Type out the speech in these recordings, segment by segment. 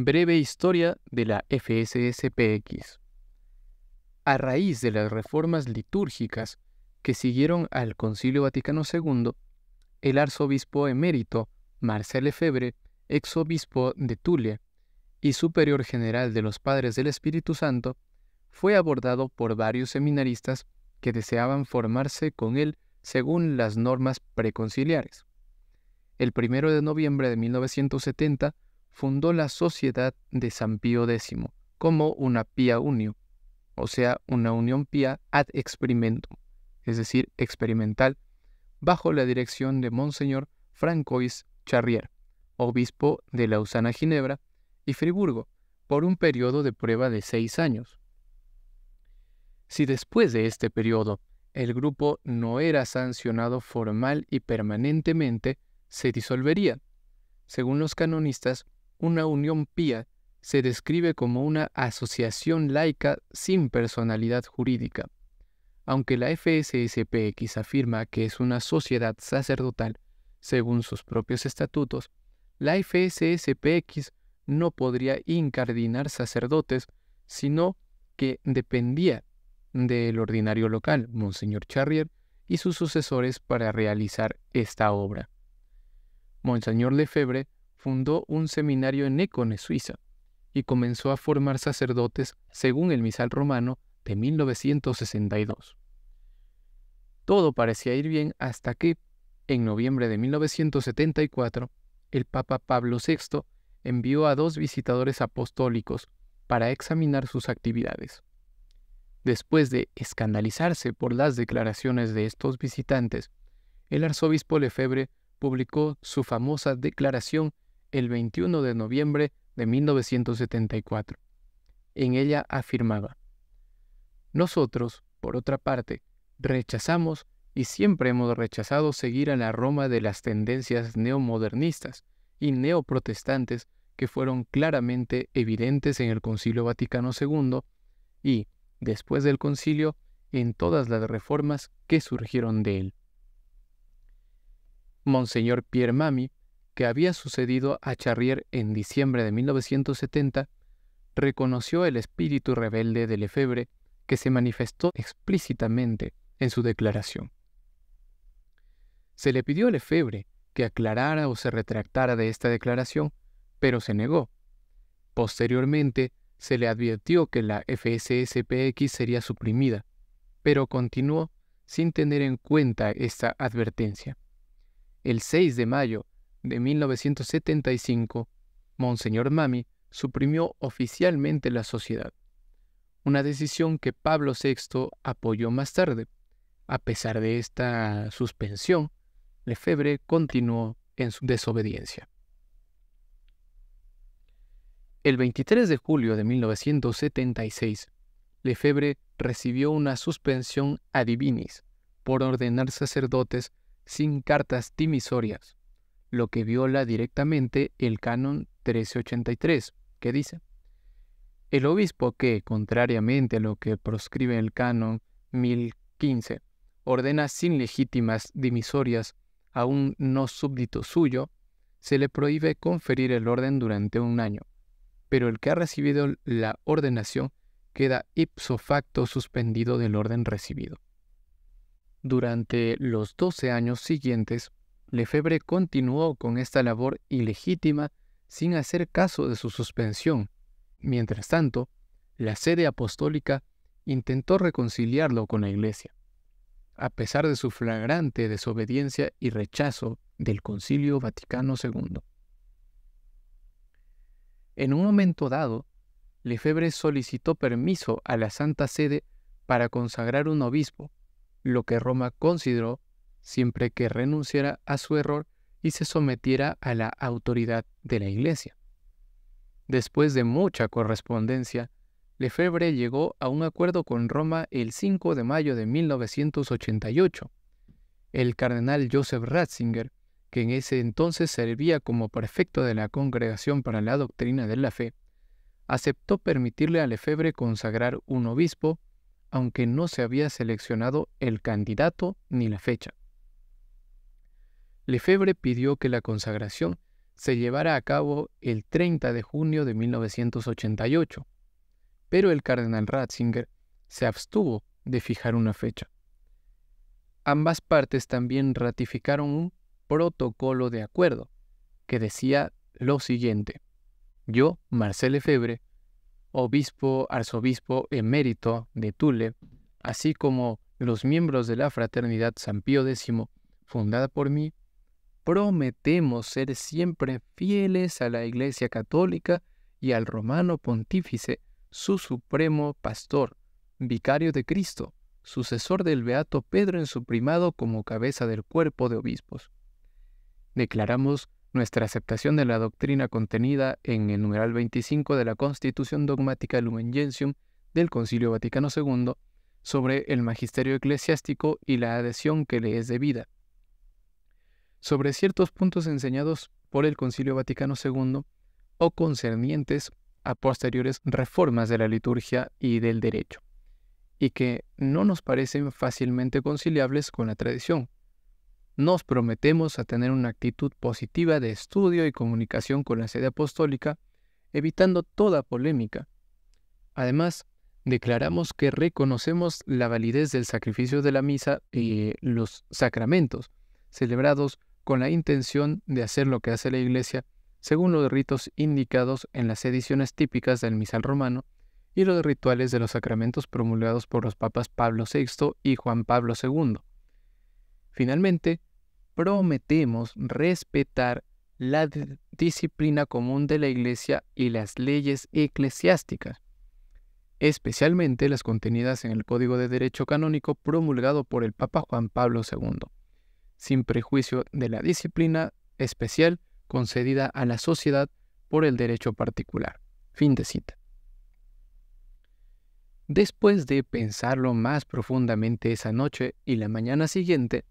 Breve historia de la FSSPX. A raíz de las reformas litúrgicas que siguieron al Concilio Vaticano II, el arzobispo emérito Marcel Lefebvre, exobispo de Tulle y superior general de los Padres del Espíritu Santo, fue abordado por varios seminaristas que deseaban formarse con él según las normas preconciliares. El 1 de noviembre de 1970 fundó la Sociedad de San Pío X como una Pia Unio, o sea, una unión pía ad experimentum, es decir, experimental, bajo la dirección de Monseñor Francois Charrier, obispo de Lausana-Ginebra y Friburgo, por un periodo de prueba de 6 años. Si después de este periodo el grupo no era sancionado formal y permanentemente, se disolvería. Según los canonistas, una unión pía se describe como una asociación laica sin personalidad jurídica. Aunque la FSSPX afirma que es una sociedad sacerdotal, según sus propios estatutos, la FSSPX no podría incardinar sacerdotes, sino que dependía del ordinario local, Monseñor Charrier, y sus sucesores para realizar esta obra. Monseñor Lefebvre fundó un seminario en Écone, Suiza, y comenzó a formar sacerdotes según el misal romano de 1962. Todo parecía ir bien hasta que, en noviembre de 1974, el Papa Pablo VI envió a 2 visitadores apostólicos para examinar sus actividades. Después de escandalizarse por las declaraciones de estos visitantes, el arzobispo Lefebvre publicó su famosa declaración el 21 de noviembre de 1974. En ella afirmaba: "Nosotros, por otra parte, rechazamos y siempre hemos rechazado seguir a la Roma de las tendencias neomodernistas y neoprotestantes que fueron claramente evidentes en el Concilio Vaticano II y, después del concilio, en todas las reformas que surgieron de él". Monseñor Pierre Mamy, que había sucedido a Charrier en diciembre de 1970, reconoció el espíritu rebelde de Lefebvre, que se manifestó explícitamente en su declaración. Se le pidió a Lefebvre que aclarara o se retractara de esta declaración, pero se negó. Posteriormente, se le advirtió que la FSSPX sería suprimida, pero continuó sin tener en cuenta esta advertencia. El 6 de mayo de 1975, Monseñor Mamy suprimió oficialmente la sociedad, una decisión que Pablo VI apoyó más tarde. A pesar de esta suspensión, Lefebvre continuó en su desobediencia. El 23 de julio de 1976, Lefebvre recibió una suspensión ad divinis por ordenar sacerdotes sin cartas dimisorias, lo que viola directamente el canon 1383, que dice: "El obispo que, contrariamente a lo que proscribe el canon 1015, ordena sin legítimas dimisorias a un no súbdito suyo, se le prohíbe conferir el orden durante 1 año, pero el que ha recibido la ordenación queda ipso facto suspendido del orden recibido". Durante los 12 años siguientes, Lefebvre continuó con esta labor ilegítima sin hacer caso de su suspensión. Mientras tanto, la sede apostólica intentó reconciliarlo con la Iglesia, a pesar de su flagrante desobediencia y rechazo del Concilio Vaticano II. En un momento dado, Lefebvre solicitó permiso a la Santa Sede para consagrar un obispo, lo que Roma consideró siempre que renunciara a su error y se sometiera a la autoridad de la Iglesia. Después de mucha correspondencia, Lefebvre llegó a un acuerdo con Roma el 5 de mayo de 1988. El cardenal Joseph Ratzinger, que en ese entonces servía como prefecto de la Congregación para la Doctrina de la Fe, aceptó permitirle a Lefebvre consagrar un obispo, aunque no se había seleccionado el candidato ni la fecha. Lefebvre pidió que la consagración se llevara a cabo el 30 de junio de 1988, pero el cardenal Ratzinger se abstuvo de fijar una fecha. Ambas partes también ratificaron un protocolo de acuerdo que decía lo siguiente: yo, Marcel Lefebvre, arzobispo emérito de Thule, así como los miembros de la Fraternidad San Pío X, fundada por mí, prometemos ser siempre fieles a la Iglesia Católica y al Romano Pontífice, su supremo pastor, vicario de Cristo, sucesor del Beato Pedro en su primado como cabeza del cuerpo de obispos. Declaramos nuestra aceptación de la doctrina contenida en el numeral 25 de la Constitución Dogmática Lumen Gentium del Concilio Vaticano II sobre el magisterio eclesiástico y la adhesión que le es debida. Sobre ciertos puntos enseñados por el Concilio Vaticano II o concernientes a posteriores reformas de la liturgia y del derecho, y que no nos parecen fácilmente conciliables con la tradición. Nos prometemos a tener una actitud positiva de estudio y comunicación con la sede apostólica, evitando toda polémica. Además, declaramos que reconocemos la validez del sacrificio de la misa y los sacramentos, celebrados con la intención de hacer lo que hace la Iglesia, según los ritos indicados en las ediciones típicas del misal romano y los rituales de los sacramentos promulgados por los papas Pablo VI y Juan Pablo II. Finalmente, prometemos respetar la disciplina común de la Iglesia y las leyes eclesiásticas, especialmente las contenidas en el Código de Derecho Canónico promulgado por el Papa Juan Pablo II, sin prejuicio de la disciplina especial concedida a la sociedad por el derecho particular. Fin de cita. Después de pensarlo más profundamente esa noche y la mañana siguiente,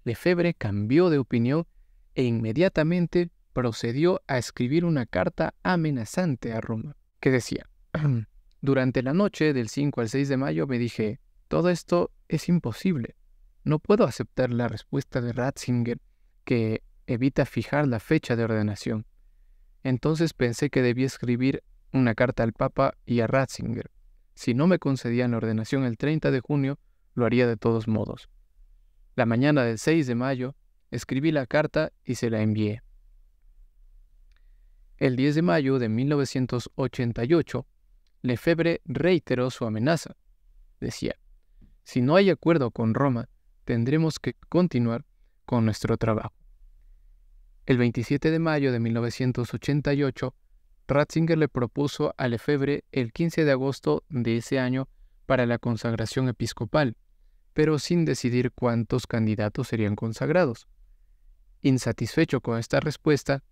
Lefebvre cambió de opinión e inmediatamente procedió a escribir una carta amenazante a Roma, que decía: durante la noche del 5 al 6 de mayo me dije, todo esto es imposible. No puedo aceptar la respuesta de Ratzinger, que evita fijar la fecha de ordenación. Entonces pensé que debía escribir una carta al Papa y a Ratzinger. Si no me concedían la ordenación el 30 de junio, lo haría de todos modos. La mañana del 6 de mayo, escribí la carta y se la envié. El 10 de mayo de 1988, Lefebvre reiteró su amenaza. Decía: si no hay acuerdo con Roma, tendremos que continuar con nuestro trabajo. El 27 de mayo de 1988, Ratzinger le propuso a Lefebvre el 15 de agosto de ese año para la consagración episcopal, pero sin decidir cuántos candidatos serían consagrados. Insatisfecho con esta respuesta,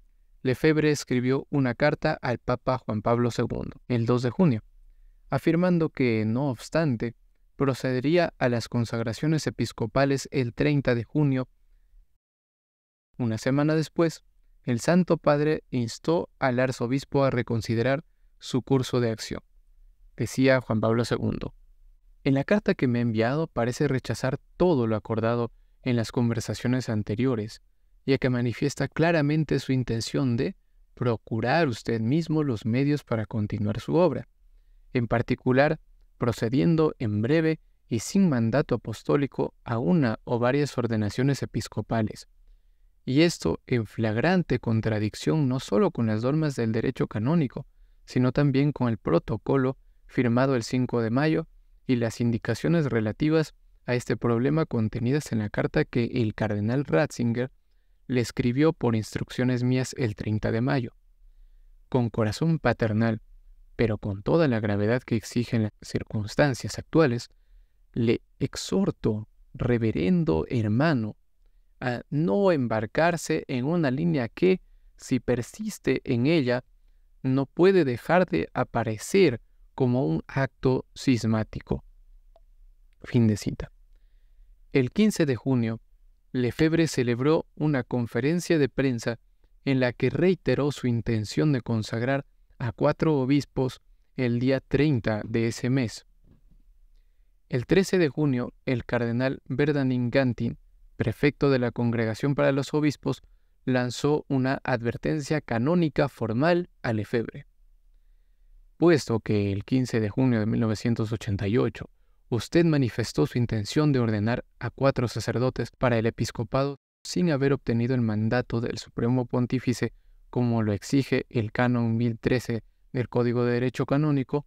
Lefebvre escribió una carta al Papa Juan Pablo II, el 2 de junio, afirmando que, no obstante, procedería a las consagraciones episcopales el 30 de junio. Una semana después, el Santo Padre instó al arzobispo a reconsiderar su curso de acción. Decía Juan Pablo II: en la carta que me ha enviado parece rechazar todo lo acordado en las conversaciones anteriores, ya que manifiesta claramente su intención de procurar usted mismo los medios para continuar su obra, en particular procediendo en breve y sin mandato apostólico a una o varias ordenaciones episcopales, y esto en flagrante contradicción no solo con las normas del derecho canónico, sino también con el protocolo firmado el 5 de mayo y las indicaciones relativas a este problema contenidas en la carta que el cardenal Ratzinger le escribió por instrucciones mías el 30 de mayo. Con corazón paternal, pero con toda la gravedad que exigen las circunstancias actuales, le exhorto, reverendo hermano, a no embarcarse en una línea que, si persiste en ella, no puede dejar de aparecer como un acto cismático. Fin de cita. El 15 de junio, Lefebvre celebró una conferencia de prensa en la que reiteró su intención de consagrar a 4 obispos el día 30 de ese mes. El 13 de junio, el cardenal Bernardin Gantin, prefecto de la Congregación para los Obispos, lanzó una advertencia canónica formal a Lefebvre. Puesto que el 15 de junio de 1988 usted manifestó su intención de ordenar a 4 sacerdotes para el episcopado sin haber obtenido el mandato del Supremo Pontífice, como lo exige el Canon 1013 del Código de Derecho Canónico,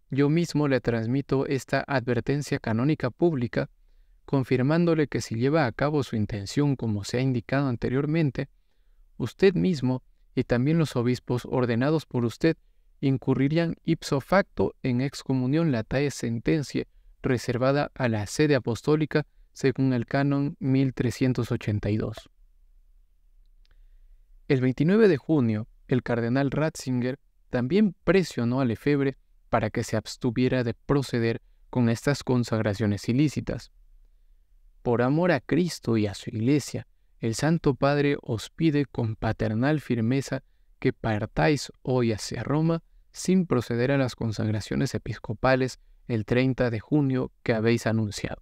yo mismo le transmito esta advertencia canónica pública, confirmándole que si lleva a cabo su intención como se ha indicado anteriormente, usted mismo y también los obispos ordenados por usted incurrirían ipso facto en excomunión latae sententiae reservada a la sede apostólica según el Canon 1382. El 29 de junio, el cardenal Ratzinger también presionó a Lefebvre para que se abstuviera de proceder con estas consagraciones ilícitas. Por amor a Cristo y a su Iglesia, el Santo Padre os pide con paternal firmeza que partáis hoy hacia Roma sin proceder a las consagraciones episcopales el 30 de junio que habéis anunciado.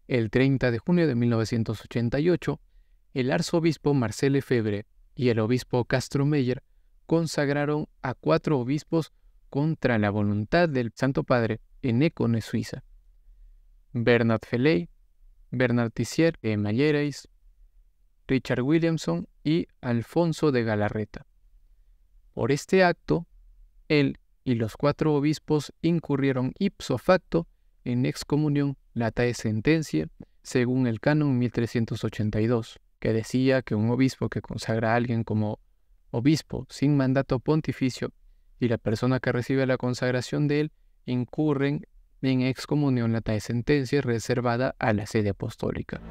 El 30 de junio de 1988, el arzobispo Marcel Lefebvre y el obispo Castro-Meyer consagraron a 4 obispos contra la voluntad del Santo Padre en Écone, Suiza: Bernard Felley, Bernard Tissier de Mallerais, Richard Williamson y Alfonso de Galarreta. Por este acto, él y los 4 obispos incurrieron ipso facto en excomunión latae sententiae según el Canon 1382, que decía que un obispo que consagra a alguien como obispo sin mandato pontificio y la persona que recibe la consagración de él incurren en excomunión latae sententiae reservada a la sede apostólica.